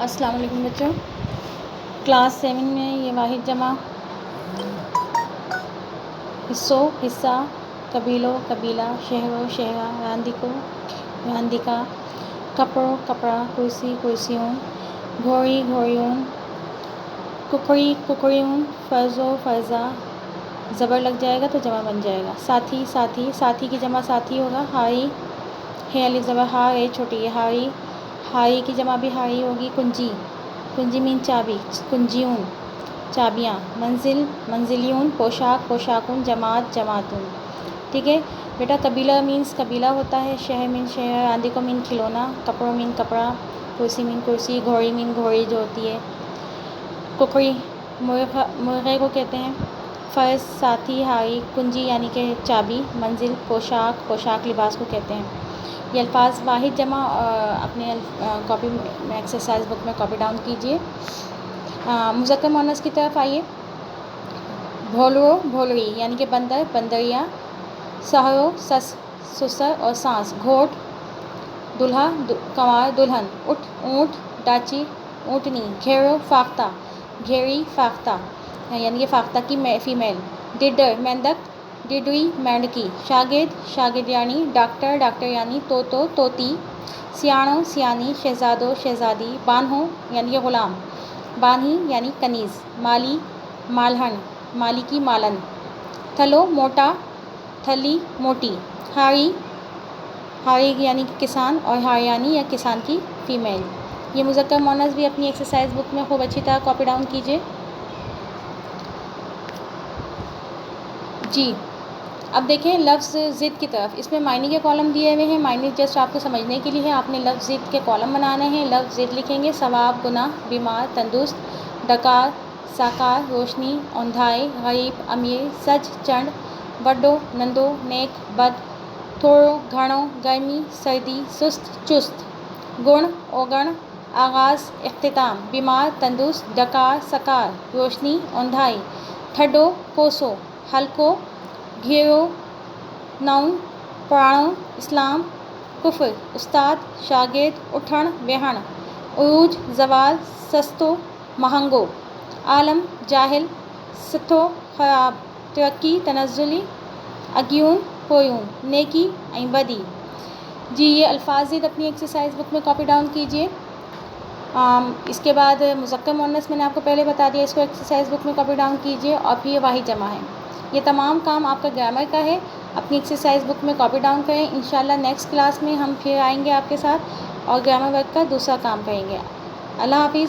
السلام علیکم بچوں، کلاس 7 میں یہ واحد جمع، حصوں حصہ، قبیلوں قبیلہ، شہروں شہرہ، راندیکوں راندیکا، کپڑوں کپڑا، کرسی کرسیوں، گھوڑی گھوڑیوں، ککڑی ککڑیوں، فرض و فرضہ، زبر لگ جائے گا تو جمع بن جائے گا۔ ساتھی ساتھی، ساتھی کی جمع ساتھی ہوگا۔ ہاری ہے الف زبر ہا، اے چھوٹی ہے ہاری، ہاری کی جمع بھی ہاری ہوگی۔ کنجی، کنجی مین چابی، کنجیون چابیاں۔ منزل منزلیون، پوشاک پوشاکون، جماعت جماعتون۔ ٹھیک ہے بیٹا، قبیلہ مینس قبیلہ ہوتا ہے، شہر مین شہر، راندیکوں مین کھلونا، کپڑوں مین کپڑا، کرسی مین کرسی، گھوڑی مین گھوڑی جو ہوتی ہے، ککڑی مرغے کو کہتے ہیں، فرض ساتھی ہاری، کنجی یعنی کہ چابی، منزل پوشاک پوشاک لباس کو کہتے ہیں۔ یہ الفاظ واحد جمع اپنے کاپی میں ایکسرسائز بک میں کاپی ڈاؤن کیجیے۔ مذکر مؤنث کی طرف آئیے۔ بھولڑو بھولڑی یعنی کہ بندر بندریا، سہرو سس سسر اور سانس، گھوٹ دولہا کنوار دلہن، اٹھ اونٹ ڈاچی اونٹنی، گھیرو فاختہ گھیری فاختہ یعنی کہ فاختہ کی فیمیل، ڈڈر مینڈک ڈڈری مینڈکی، شاگرد شاگردیانی، ڈاکٹر ڈاکٹر یعنی طوطو طوطی، سیاڑو سیانی، شہزادو شہزادی، بانہو یعنی کہ غلام، بانہی یعنی کنیز، مالی مالہن مالی کی مالن، تھلو موٹا تھلی موٹی، ہاری ہاری یعنی کہ کسان اور ہاریانی یا کسان کی فیمیل۔ یہ مذکر مؤنث بھی اپنی ایکسرسائز بک میں خوب اچھی طرح کاپی ڈاؤن کیجیے۔ جی اب دیکھیں لفظ ضد کی طرف، اس میں معنی کے کالم دیے ہوئے ہیں، معنی جسٹ آپ کو سمجھنے کے لیے ہے، آپ نے لفظ ضد کے کالم بنانے ہیں۔ لفظ ضد لکھیں گے، ثواب گناہ، بیمار تندرست، ڈکار ساکار، روشنی اوندھائی، غریب امیر، سچ چنڈ، وڈو نندو، نیک بد، تھوڑو گھڻو، گرمی سردی، سست چست، گن اوگن، آغاز اختتام، بیمار تندرست، ڈکار سکار، روشنی اوندھائی، ٹھڈو کوسو، ہلکو گھیرو، نون پراڻو، اسلام کفر، استاد شاگرد، اٹھڻ ويهڻ، عروج زوال، سستو مہانگو، عالم جاهل، سٺو خراب، ترقی تنزلی، اڳيون پويون، نیڪي ۽ بدي۔ جی یہ الفاظ ضد اپنی ایکسرسائز بک میں کاپی ڈاؤن کیجیے۔ اس کے بعد مذکر مؤنث میں نے آپ کو پہلے بتا دیا، اس کو ایکسرسائز بک میں کاپی ڈاؤن کیجیے، اور پھر یہ واحد جمع ہے۔ یہ تمام کام آپ کا گرامر کا ہے، اپنی ایکسرسائز بک میں کاپی ڈاؤن کریں۔ انشاءاللہ نیکسٹ کلاس میں ہم پھر آئیں گے آپ کے ساتھ اور گرامر ورک کا دوسرا کام کریں گے۔ اللہ حافظ۔